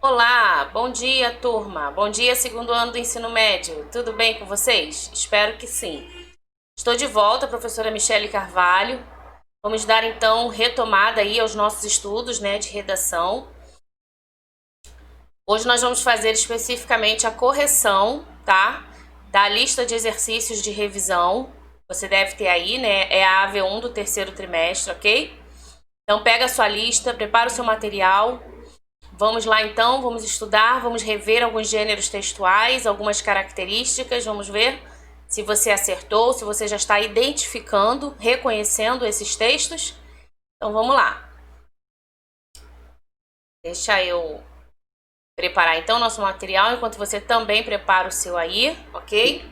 Olá, bom dia, turma. Bom dia, segundo ano do ensino médio. Tudo bem com vocês? Espero que sim. Estou de volta, professora Michele Carvalho. Vamos dar então retomada aí aos nossos estudos, né, de redação. Hoje nós vamos fazer especificamente a correção, tá? Da lista de exercícios de revisão. Você deve ter aí, né? É a AV1 do terceiro trimestre, ok? Então pega a sua lista, prepara o seu material. Vamos lá então, vamos estudar, vamos rever alguns gêneros textuais, algumas características, vamos ver se você acertou, se você já está identificando, reconhecendo esses textos. Então vamos lá. Deixa eu preparar então nosso material, enquanto você também prepara o seu aí, ok?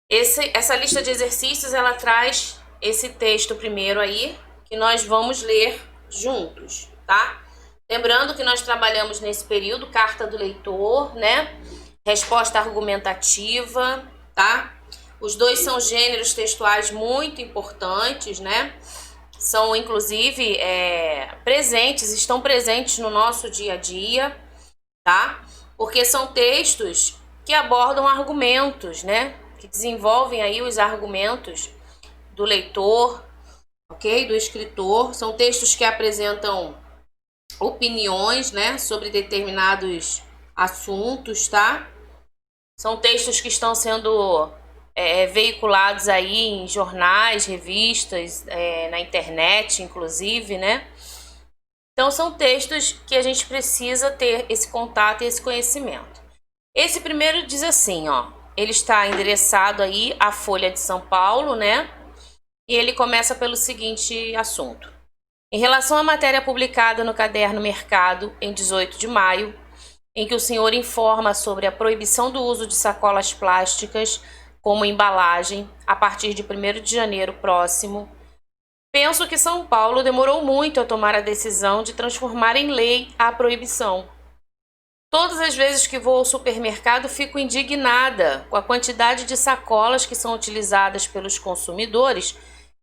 Essa lista de exercícios, ela traz esse texto primeiro aí, que nós vamos ler juntos, tá? Lembrando que nós trabalhamos nesse período carta do leitor, né? Resposta argumentativa, tá? Os dois são gêneros textuais muito importantes, né? São, inclusive, estão presentes no nosso dia a dia, tá? Porque são textos que abordam argumentos, né? Que desenvolvem aí os argumentos do leitor, ok? Do escritor. São textos que apresentam opiniões, né, sobre determinados assuntos, tá? São textos que estão sendo veiculados aí em jornais, revistas, na internet, inclusive, né? Então, são textos que a gente precisa ter esse contato e esse conhecimento. Esse primeiro diz assim, ó, ele está endereçado aí à Folha de São Paulo, né? E ele começa pelo seguinte assunto. Em relação à matéria publicada no caderno Mercado, em 18 de maio, em que o senhor informa sobre a proibição do uso de sacolas plásticas como embalagem a partir de 1º de janeiro próximo, penso que São Paulo demorou muito a tomar a decisão de transformar em lei a proibição. Todas as vezes que vou ao supermercado fico indignada com a quantidade de sacolas que são utilizadas pelos consumidores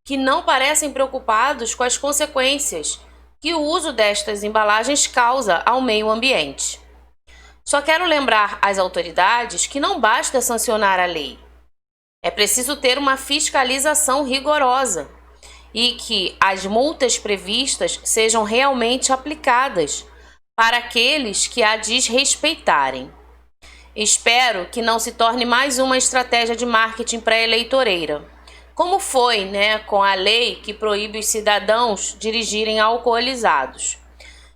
que não parecem preocupados com as consequências que o uso destas embalagens causa ao meio ambiente. Só quero lembrar às autoridades que não basta sancionar a lei. É preciso ter uma fiscalização rigorosa e que as multas previstas sejam realmente aplicadas para aqueles que a desrespeitarem. Espero que não se torne mais uma estratégia de marketing pré-eleitoreira, como foi, né, com a lei que proíbe os cidadãos dirigirem alcoolizados.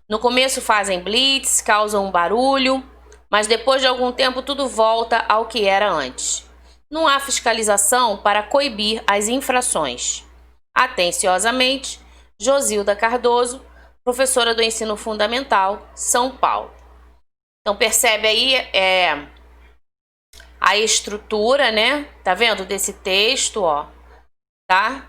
No começo fazem blitz, causam um barulho, mas depois de algum tempo tudo volta ao que era antes. Não há fiscalização para coibir as infrações. Atenciosamente, Josilda Cardoso, professora do Ensino Fundamental, São Paulo. Então percebe aí a estrutura, né? Tá vendo desse texto, ó? Tá?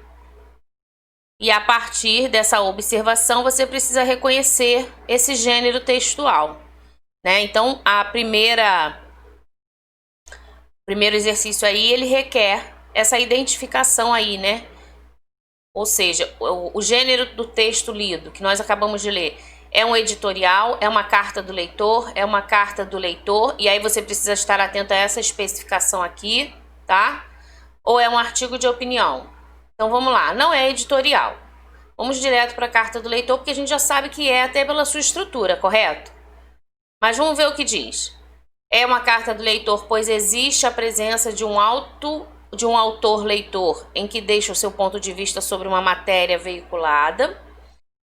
E a partir dessa observação, você precisa reconhecer esse gênero textual, né? Então, primeiro exercício aí, ele requer essa identificação aí, né? Ou seja, o gênero do texto lido, que nós acabamos de ler, é um editorial, é uma carta do leitor, é uma carta do leitor, e aí você precisa estar atento a essa especificação aqui, tá? Ou é um artigo de opinião. Então vamos lá, não é editorial. Vamos direto para a carta do leitor, porque a gente já sabe que é até pela sua estrutura, correto? Mas vamos ver o que diz. É uma carta do leitor, pois existe a presença de um autor-leitor em que deixa o seu ponto de vista sobre uma matéria veiculada.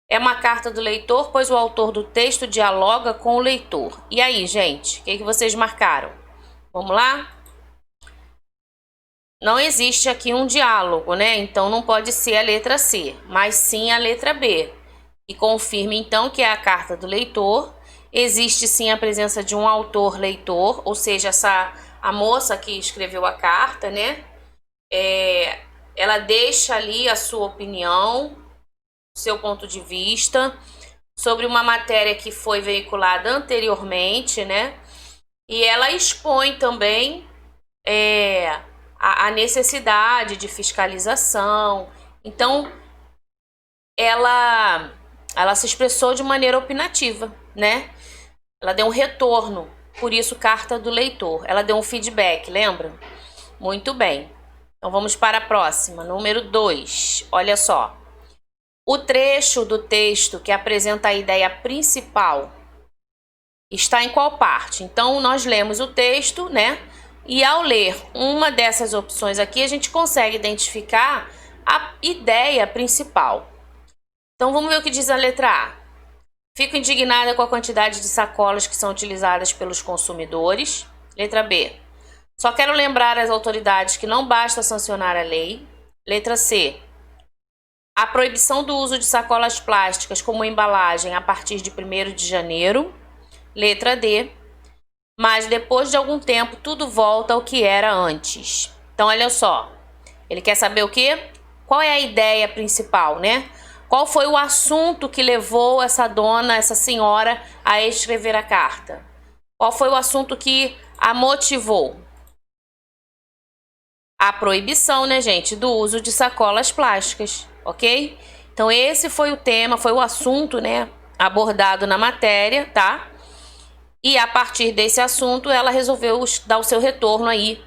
É uma carta do leitor, pois o autor do texto dialoga com o leitor. E aí, gente, o que vocês marcaram? Vamos lá? Não existe aqui um diálogo, né? Então não pode ser a letra C, mas sim a letra B. E confirme então que é a carta do leitor. Existe sim a presença de um autor-leitor, ou seja, a moça que escreveu a carta, né? Ela deixa ali a sua opinião, seu ponto de vista sobre uma matéria que foi veiculada anteriormente, né? E ela expõe também a necessidade de fiscalização. Então, ela se expressou de maneira opinativa, né? Ela deu um retorno, por isso carta do leitor. Ela deu um feedback, lembra? Muito bem. Então vamos para a próxima, número 2. Olha só. O trecho do texto que apresenta a ideia principal está em qual parte? Então nós lemos o texto, né? E ao ler uma dessas opções aqui, a gente consegue identificar a ideia principal. Então vamos ver o que diz a letra A. Fico indignada com a quantidade de sacolas que são utilizadas pelos consumidores. Letra B. Só quero lembrar às autoridades que não basta sancionar a lei. Letra C. A proibição do uso de sacolas plásticas como embalagem a partir de 1º de janeiro. Letra D. Mas depois de algum tempo tudo volta ao que era antes. Então olha só. Ele quer saber o quê? Qual é a ideia principal, né? Qual foi o assunto que levou essa dona, essa senhora, a escrever a carta? Qual foi o assunto que a motivou? A proibição, né, gente, do uso de sacolas plásticas, ok? Então esse foi o tema, foi o assunto, né, abordado na matéria, tá? E a partir desse assunto ela resolveu dar o seu retorno aí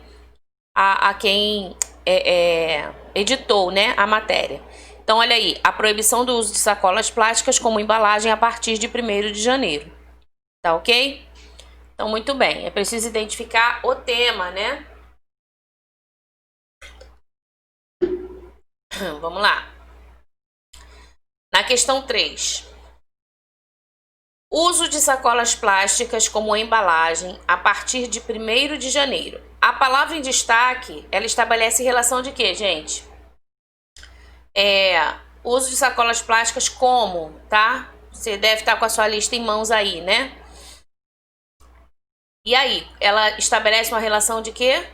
a quem editou, né, a matéria. Então olha aí, a proibição do uso de sacolas plásticas como embalagem a partir de 1º de janeiro, tá ok? Então muito bem, é preciso identificar o tema, né? Vamos lá. Na questão 3. Uso de sacolas plásticas como embalagem a partir de 1º de janeiro. A palavra em destaque, ela estabelece relação de quê, gente? Uso de sacolas plásticas como, tá? Você deve estar com a sua lista em mãos aí, né? E aí, ela estabelece uma relação de quê?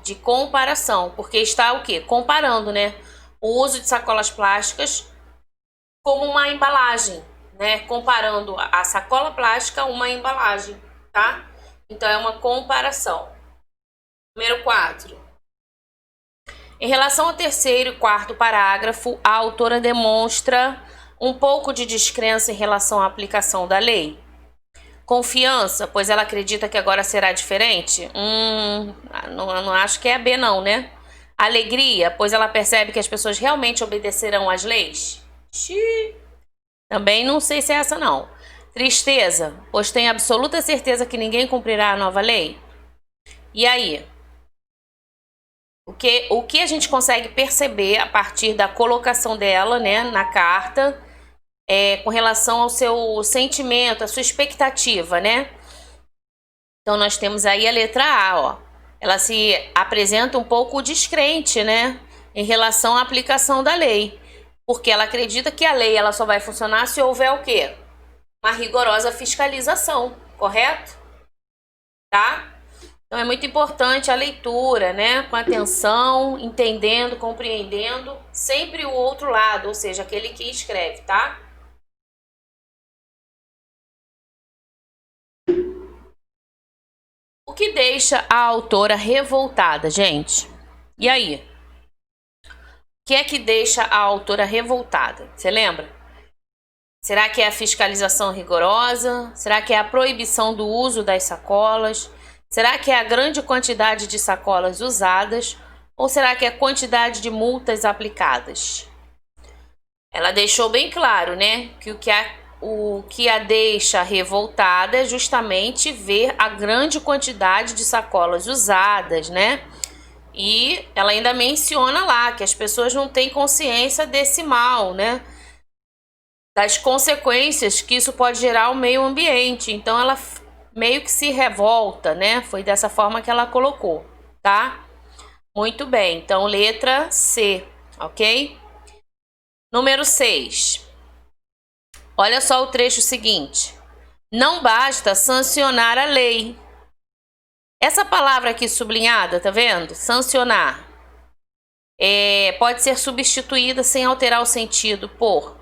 De comparação, porque está o quê? Comparando, né? O uso de sacolas plásticas como uma embalagem, né? Comparando a sacola plástica a uma embalagem, tá? Então é uma comparação. Número 4. Em relação ao 3º e 4º parágrafo, a autora demonstra um pouco de descrença em relação à aplicação da lei. Confiança, pois ela acredita que agora será diferente? Não acho que é a B não, né? Alegria, pois ela percebe que as pessoas realmente obedecerão às leis? Também não sei se é essa não. Tristeza, pois tem absoluta certeza que ninguém cumprirá a nova lei? E aí? O que a gente consegue perceber a partir da colocação dela, né, na carta, com relação ao seu sentimento, a sua expectativa, né? Então nós temos aí a letra A, ó. Ela se apresenta um pouco descrente, né, em relação à aplicação da lei, porque ela acredita que a lei ela só vai funcionar se houver o quê? Uma rigorosa fiscalização, correto? Tá? Então é muito importante a leitura, né, com atenção, entendendo, compreendendo sempre o outro lado, ou seja, aquele que escreve, tá? O que deixa a autora revoltada, gente? E aí? O que é que deixa a autora revoltada? Você lembra? Será que é a fiscalização rigorosa? Será que é a proibição do uso das sacolas? Será que é a grande quantidade de sacolas usadas? Ou será que é a quantidade de multas aplicadas? Ela deixou bem claro, né, que o que a deixa revoltada é justamente ver a grande quantidade de sacolas usadas, né? E ela ainda menciona lá que as pessoas não têm consciência desse mal, né? Das consequências que isso pode gerar ao meio ambiente. Então ela meio que se revolta, né? Foi dessa forma que ela colocou, tá? Muito bem, então letra C, ok? Número 6. Olha só o trecho seguinte. Não basta sancionar a lei. Essa palavra aqui sublinhada, tá vendo? Sancionar. Pode ser substituída sem alterar o sentido por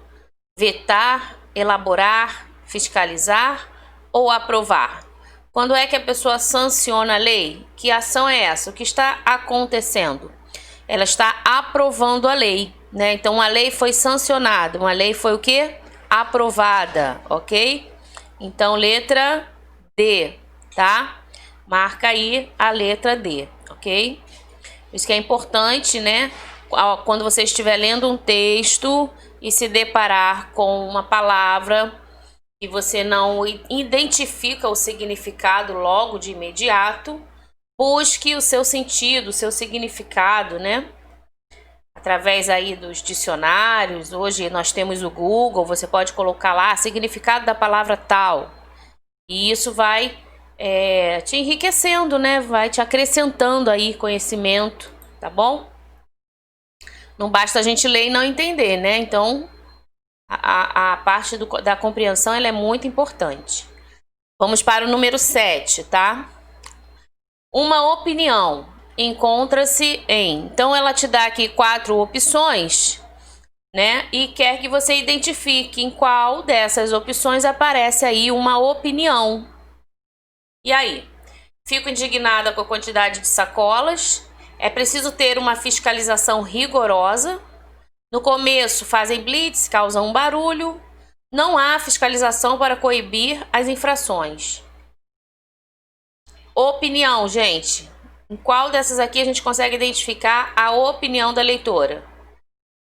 vetar, elaborar, fiscalizar ou aprovar. Quando é que a pessoa sanciona a lei? Que ação é essa? O que está acontecendo? Ela está aprovando a lei, né? Então, a lei foi sancionada. Uma lei foi o quê? Aprovada, ok? Então, letra D, tá? Marca aí a letra D, ok? Isso que é importante, né? Quando você estiver lendo um texto e se deparar com uma palavra e você não identifica o significado logo de imediato, busque o seu sentido, o seu significado, né? Através aí dos dicionários. Hoje nós temos o Google, você pode colocar lá significado da palavra tal. E isso vai te enriquecendo, né? Vai te acrescentando aí conhecimento, tá bom? Não basta a gente ler e não entender, né? Então, a parte da compreensão ela é muito importante. Vamos para o número 7, tá? Uma opinião encontra-se em... Então, ela te dá aqui 4 opções, né? E quer que você identifique em qual dessas opções aparece aí uma opinião. E aí? Fico indignada com a quantidade de sacolas. É preciso ter uma fiscalização rigorosa. No começo fazem blitz, causam barulho. Não há fiscalização para coibir as infrações. Opinião, gente. Em qual dessas aqui a gente consegue identificar a opinião da leitora?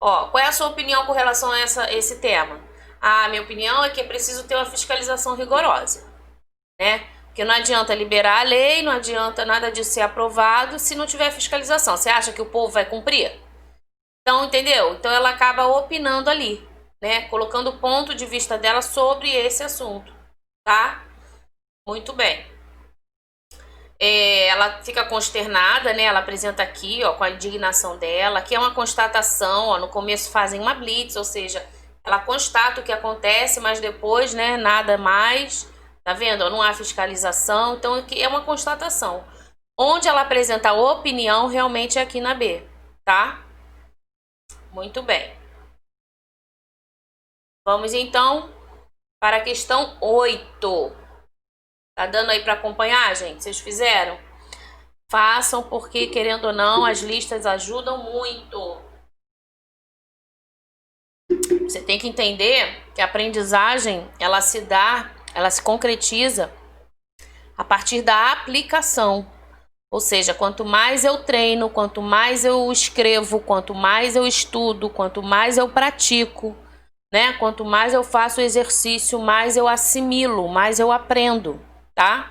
Ó, qual é a sua opinião com relação a esse tema? A minha opinião é que é preciso ter uma fiscalização rigorosa, né? Porque não adianta liberar a lei, não adianta nada disso ser aprovado se não tiver fiscalização. Você acha que o povo vai cumprir? Então, entendeu? Então ela acaba opinando ali, né? Colocando o ponto de vista dela sobre esse assunto, tá? Muito bem. Ela fica consternada, né? Ela apresenta aqui, ó, com a indignação dela. Aqui é uma constatação, ó. No começo fazem uma blitz, ou seja, ela constata o que acontece, mas depois, né, nada mais. Tá vendo? Não há fiscalização, então aqui é uma constatação. Onde ela apresenta a opinião realmente é aqui na B, tá? Muito bem. Vamos então para a questão 8. Tá dando aí para acompanhar, gente? Vocês fizeram? Façam, porque querendo ou não, as listas ajudam muito. Você tem que entender que a aprendizagem, ela se concretiza a partir da aplicação. Ou seja, quanto mais eu treino, quanto mais eu escrevo, quanto mais eu estudo, quanto mais eu pratico, né? Quanto mais eu faço exercício, mais eu assimilo, mais eu aprendo, tá?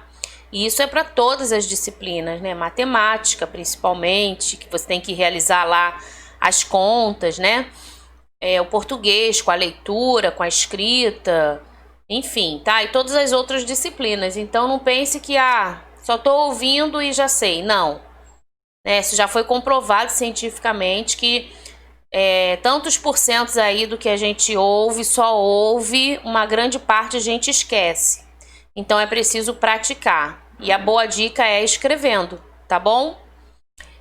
E isso é para todas as disciplinas, né? Matemática, principalmente, que você tem que realizar lá as contas, né? O português, com a leitura, com a escrita, enfim, tá? E todas as outras disciplinas. Então, não pense que, só tô ouvindo e já sei. Não. Isso já foi comprovado cientificamente que tantos porcentos aí do que a gente ouve, só ouve, uma grande parte a gente esquece. Então, é preciso praticar. E a boa dica é escrevendo, tá bom?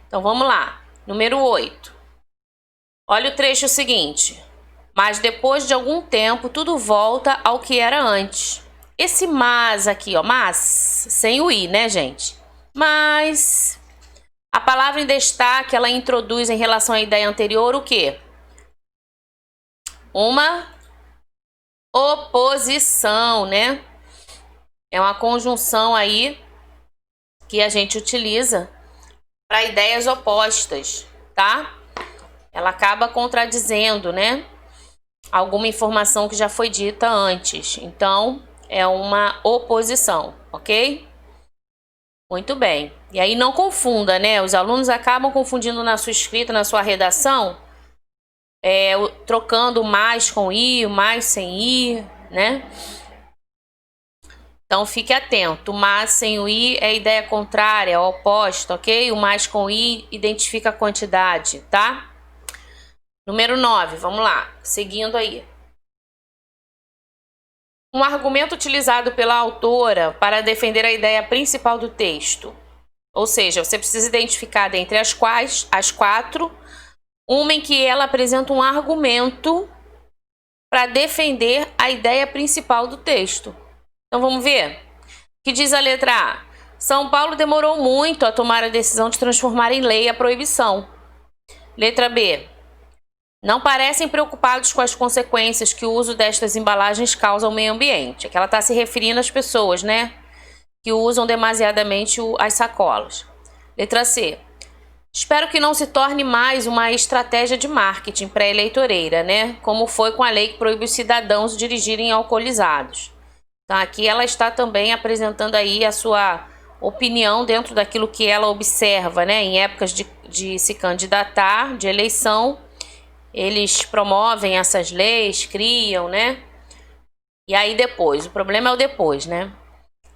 Então, vamos lá. Número 8. Olha o trecho seguinte. Mas depois de algum tempo, tudo volta ao que era antes. Esse mas aqui, ó, mas, sem o i, né, gente? Mas, a palavra em destaque, ela introduz em relação à ideia anterior o quê? Uma oposição, né? É uma conjunção aí que a gente utiliza para ideias opostas, tá? Ela acaba contradizendo, né? Alguma informação que já foi dita antes. Então, é uma oposição, ok? Muito bem. E aí não confunda, né? Os alunos acabam confundindo na sua escrita, na sua redação, trocando mais com i, mais sem i, né? Então, fique atento. O mais sem o i é ideia contrária, oposta, ok? O mais com i identifica a quantidade, tá? Número 9, vamos lá. Seguindo aí. Um argumento utilizado pela autora para defender a ideia principal do texto. Ou seja, você precisa identificar dentre as quatro, uma em que ela apresenta um argumento para defender a ideia principal do texto. Então vamos ver? O que diz a letra A? São Paulo demorou muito a tomar a decisão de transformar em lei a proibição. Letra B. não parecem preocupados com as consequências que o uso destas embalagens causa ao meio ambiente. É que ela está se referindo às pessoas, né, que usam demasiadamente as sacolas. Letra C. Espero que não se torne mais uma estratégia de marketing pré-eleitoreira, né? Como foi com a lei que proíbe os cidadãos dirigirem alcoolizados. Então, aqui ela está também apresentando aí a sua opinião dentro daquilo que ela observa, né? Em épocas de se candidatar, de eleição, eles promovem essas leis, criam, né? E aí depois, o problema é o depois, né?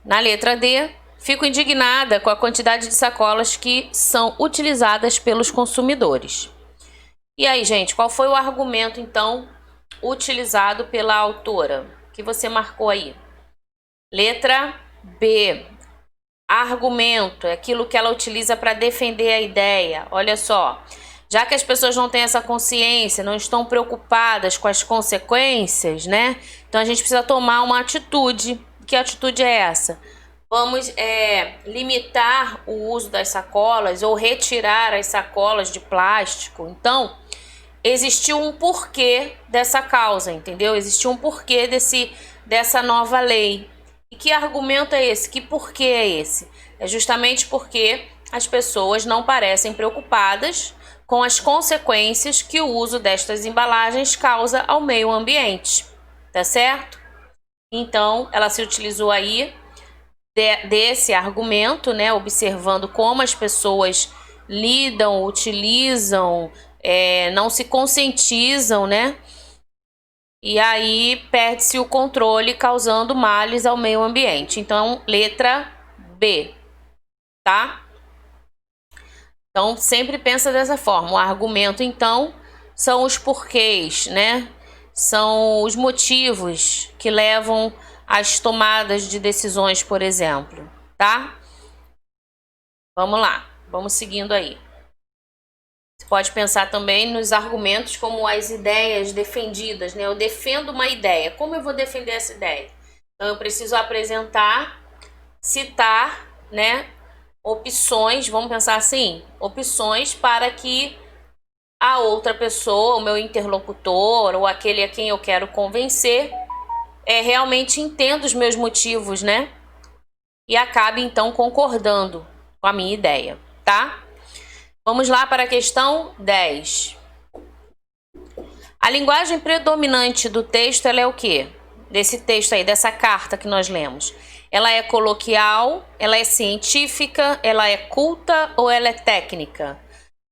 Na letra D, fico indignada com a quantidade de sacolas que são utilizadas pelos consumidores. E aí, gente, qual foi o argumento, então, utilizado pela autora? Que você marcou aí? Letra B. Argumento é aquilo que ela utiliza para defender a ideia. Olha só, já que as pessoas não têm essa consciência, não estão preocupadas com as consequências, né? Então a gente precisa tomar uma atitude. Que atitude é essa? Vamos limitar o uso das sacolas ou retirar as sacolas de plástico. Então, existiu um porquê dessa causa, entendeu? Existiu um porquê dessa nova lei. E que argumento é esse? Que porquê é esse? É justamente porque as pessoas não parecem preocupadas com as consequências que o uso destas embalagens causa ao meio ambiente, tá certo? Então, ela se utilizou aí desse argumento, né, observando como as pessoas lidam, utilizam, não se conscientizam, né? E aí perde-se o controle, causando males ao meio ambiente. Então, letra B, tá? Então, sempre pensa dessa forma. O argumento, então, são os porquês, né? São os motivos que levam às tomadas de decisões, por exemplo, tá? Vamos lá, vamos seguindo aí. Você pode pensar também nos argumentos como as ideias defendidas, né? Eu defendo uma ideia. Como eu vou defender essa ideia? Então, eu preciso apresentar, citar, né? Opções, vamos pensar assim, opções para que a outra pessoa, o meu interlocutor ou aquele a quem eu quero convencer, realmente entenda os meus motivos, né? E acabe, então, concordando com a minha ideia, tá? Vamos lá para a questão 10. A linguagem predominante do texto, ela é o quê? Desse texto aí, dessa carta que nós lemos. Ela é coloquial, ela é científica, ela é culta ou ela é técnica?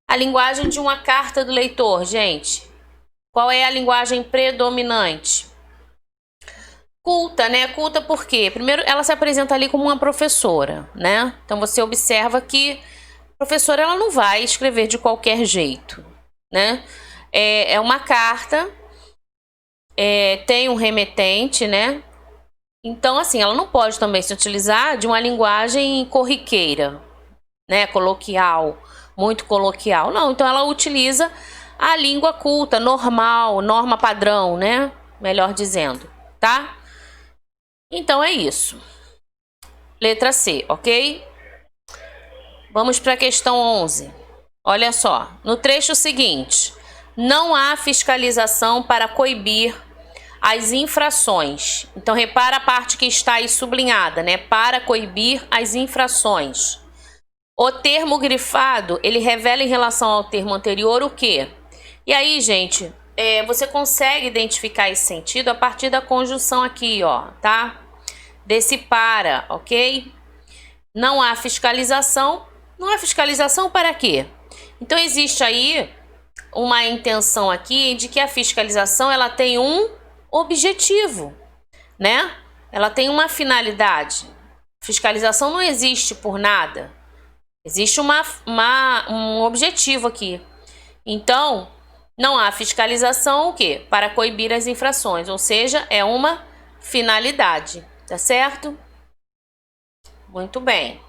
A linguagem de uma carta do leitor, gente. Qual é a linguagem predominante? Culta, né? Culta por quê? Primeiro, ela se apresenta ali como uma professora, né? Então, você observa que a professora, ela não vai escrever de qualquer jeito, né? É uma carta, tem um remetente, né? Então, assim, ela não pode também se utilizar de uma linguagem corriqueira, né? Coloquial, muito coloquial. Não, então ela utiliza a língua culta, normal, norma padrão, né? Melhor dizendo, tá? Então é isso. Letra C, ok? Vamos para a questão 11. Olha só, no trecho seguinte, não há fiscalização para coibir as infrações. Então, repara a parte que está aí sublinhada, né? Para coibir as infrações. O termo grifado, ele revela em relação ao termo anterior o quê? E aí, gente, você consegue identificar esse sentido a partir da conjunção aqui, ó, tá? Desse para, ok? Não há fiscalização. Não há fiscalização para quê? Então, existe aí uma intenção aqui de que a fiscalização, ela tem um objetivo, né? Ela tem uma finalidade. Fiscalização não existe por nada. Existe um objetivo aqui. Então, não há fiscalização o quê? Para coibir as infrações, ou seja, é uma finalidade, tá certo? Muito bem.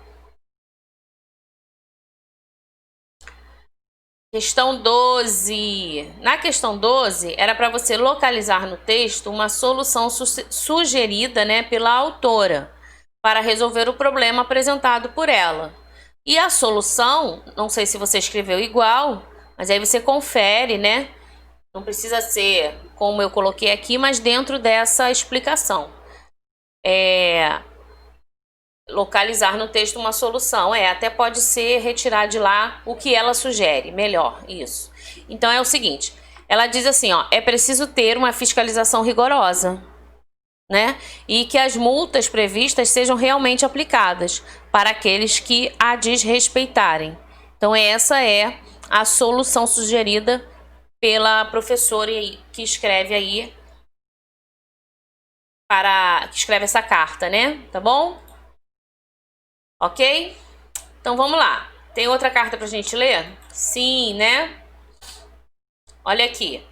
Questão 12. Na questão 12, era para você localizar no texto uma solução sugerida, né, pela autora para resolver o problema apresentado por ela. E a solução, não sei se você escreveu igual, mas aí você confere, né, Não precisa ser como eu coloquei aqui, mas dentro dessa explicação. Localizar no texto uma solução. Até pode ser retirar de lá o que ela sugere. Melhor, isso. Então é o seguinte, ela diz assim, ó, é preciso ter uma fiscalização rigorosa, né? E que as multas previstas sejam realmente aplicadas para aqueles que a desrespeitarem. Então essa é a solução sugerida pela professora que escreve aí que escreve essa carta, né? Tá bom? Ok? Então vamos lá. Tem outra carta pra gente ler? Sim, né? Olha aqui.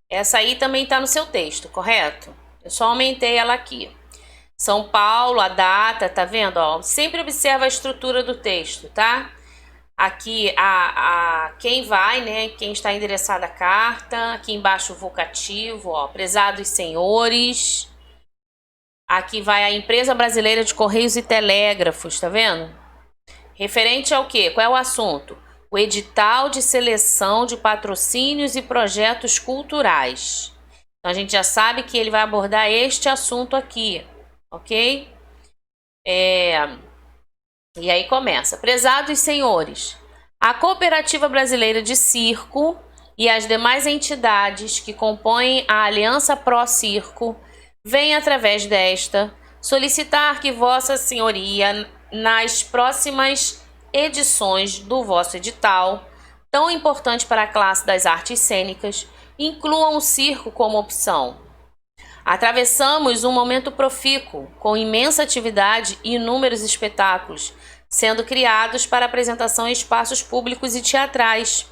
Essa aí também tá no seu texto, correto? Eu só aumentei ela aqui. São Paulo, a data, tá vendo? Ó, sempre observa a estrutura do texto, tá? Aqui quem vai, né? Quem está endereçada a carta. Aqui embaixo o vocativo, ó. Prezados senhores. Aqui vai a Empresa Brasileira de Correios e Telégrafos, tá vendo? Referente ao quê? Qual é o assunto? O edital de seleção de patrocínios e projetos culturais. Então, a gente já sabe que ele vai abordar este assunto aqui, ok? E aí começa. Prezados senhores, a Cooperativa Brasileira de Circo e as demais entidades que compõem a Aliança Pro Circo vêm, através desta, solicitar que Vossa Senhoria, nas próximas edições do vosso edital, tão importante para a classe das artes cênicas, incluam o circo como opção. Atravessamos um momento profícuo, com imensa atividade e inúmeros espetáculos sendo criados para apresentação em espaços públicos e teatrais.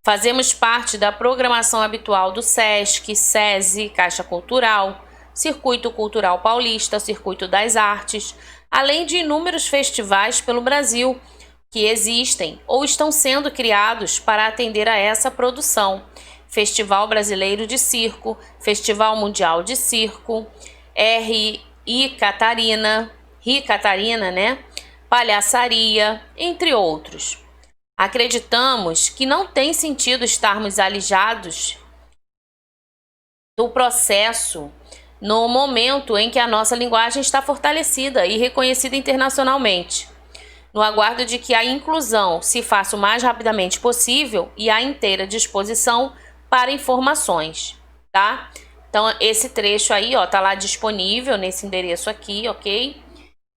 Fazemos parte da programação habitual do SESC, SESI, Caixa Cultural, Circuito Cultural Paulista, Circuito das Artes, além de inúmeros festivais pelo Brasil que existem ou estão sendo criados para atender a essa produção. Festival Brasileiro de Circo, Festival Mundial de Circo, Ri Catarina, né? Palhaçaria, entre outros. Acreditamos que não tem sentido estarmos alijados do processo no momento em que a nossa linguagem está fortalecida e reconhecida internacionalmente, no aguardo de que a inclusão se faça o mais rapidamente possível e à inteira disposição para informações, tá? Então, esse trecho aí, ó, tá lá disponível nesse endereço aqui, ok?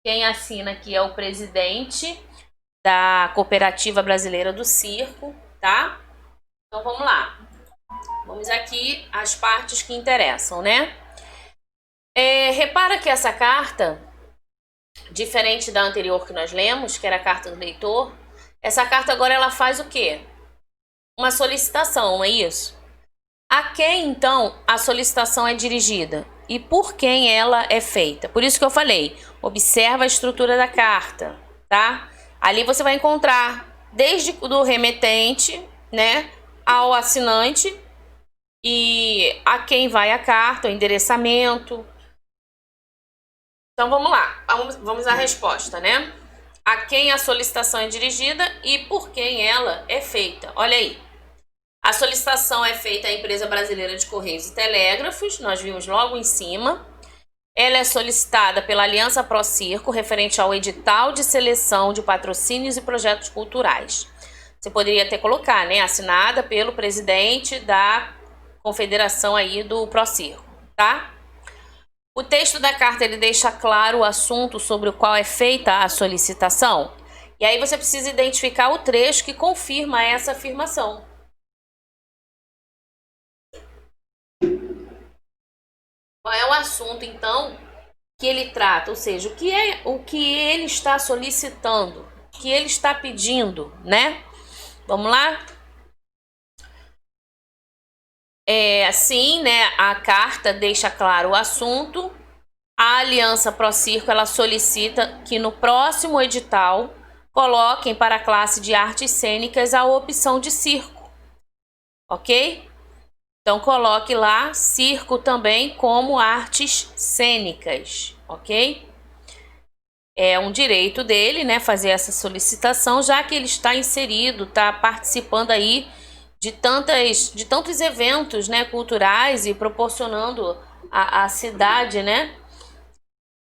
Quem assina aqui é o presidente da Cooperativa Brasileira do Circo, tá? Então, vamos lá. Vamos aqui às partes que interessam, né? Repara que essa carta, diferente da anterior que nós lemos, que era a carta do leitor, essa carta agora ela faz o quê? Uma solicitação, não é isso? A quem, então, a solicitação é dirigida? E por quem ela é feita? Por isso que eu falei, observa a estrutura da carta, tá? Ali você vai encontrar desde do remetente, né, ao assinante e a quem vai a carta, o endereçamento. Então vamos lá, vamos à resposta, né? A quem a solicitação é dirigida e por quem ela é feita. Olha aí. A solicitação é feita à Empresa Brasileira de Correios e Telégrafos, nós vimos logo em cima. Ela é solicitada pela Aliança Pro Circo, referente ao edital de seleção de patrocínios e projetos culturais. Você poderia até colocar, né? Assinada pelo presidente da confederação aí do Pro Circo, tá? O texto da carta ele deixa claro o assunto sobre o qual é feita a solicitação. E aí você precisa identificar o trecho que confirma essa afirmação. Qual é o assunto, então, que ele trata? Ou seja, o que ele está solicitando, o que ele está pedindo, né? Vamos lá? Assim, né? A carta deixa claro o assunto. A Aliança Pro Circo, ela solicita que no próximo edital coloquem para a classe de artes cênicas a opção de circo, ok? Então, coloque lá circo também como artes cênicas, ok? É um direito dele, né, fazer essa solicitação, já que ele está inserido, está participando aí de tantos eventos, né, culturais, e proporcionando à cidade, né,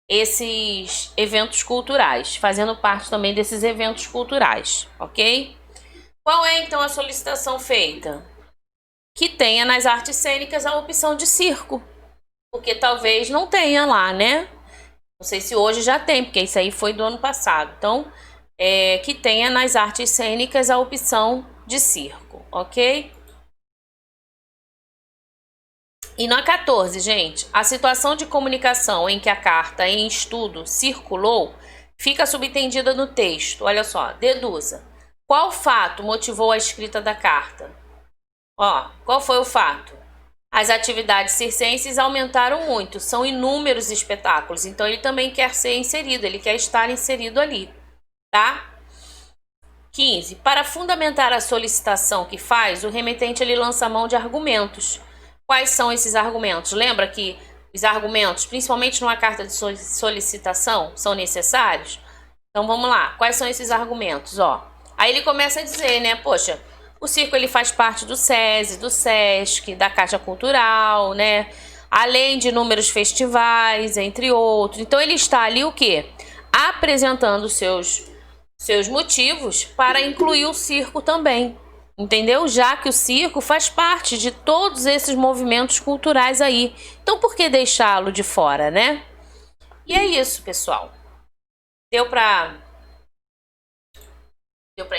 esses eventos culturais, fazendo parte também desses eventos culturais, ok? Qual é então a solicitação feita? Que tenha nas artes cênicas a opção de circo, porque talvez não tenha lá, né? Não sei se hoje já tem, porque isso aí foi do ano passado. Então, que tenha nas artes cênicas a opção de circo, ok? E na 14, gente, a situação de comunicação em que a carta em estudo circulou fica subentendida no texto. Olha só, deduza. Qual fato motivou a escrita da carta? Ó, qual foi o fato? As atividades circenses aumentaram muito, são inúmeros espetáculos, então ele também quer ser inserido, ele quer estar inserido ali, tá? 15. Para fundamentar a solicitação que faz, o remetente ele lança mão de argumentos. Quais são esses argumentos? Lembra que os argumentos, principalmente numa carta de solicitação, são necessários? Então vamos lá, quais são esses argumentos? Ó, aí ele começa a dizer, né, poxa, o circo ele faz parte do SESI, do SESC, da Caixa Cultural, né? Além de inúmeros festivais, entre outros. Então ele está ali o quê? Apresentando seus motivos para incluir o circo também. Entendeu? Já que o circo faz parte de todos esses movimentos culturais aí. Então por que deixá-lo de fora, né? E é isso, pessoal. Deu para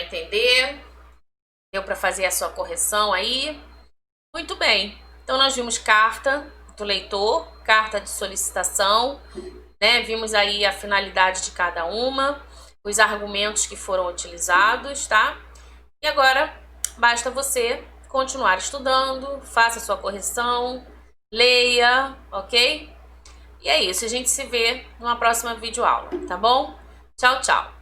entender? Deu para fazer a sua correção aí? Muito bem. Então, nós vimos carta do leitor, carta de solicitação, né? Vimos aí a finalidade de cada uma, os argumentos que foram utilizados, tá? E agora, basta você continuar estudando, faça a sua correção, leia, ok? E é isso, a gente se vê numa próxima videoaula, tá bom? Tchau, tchau!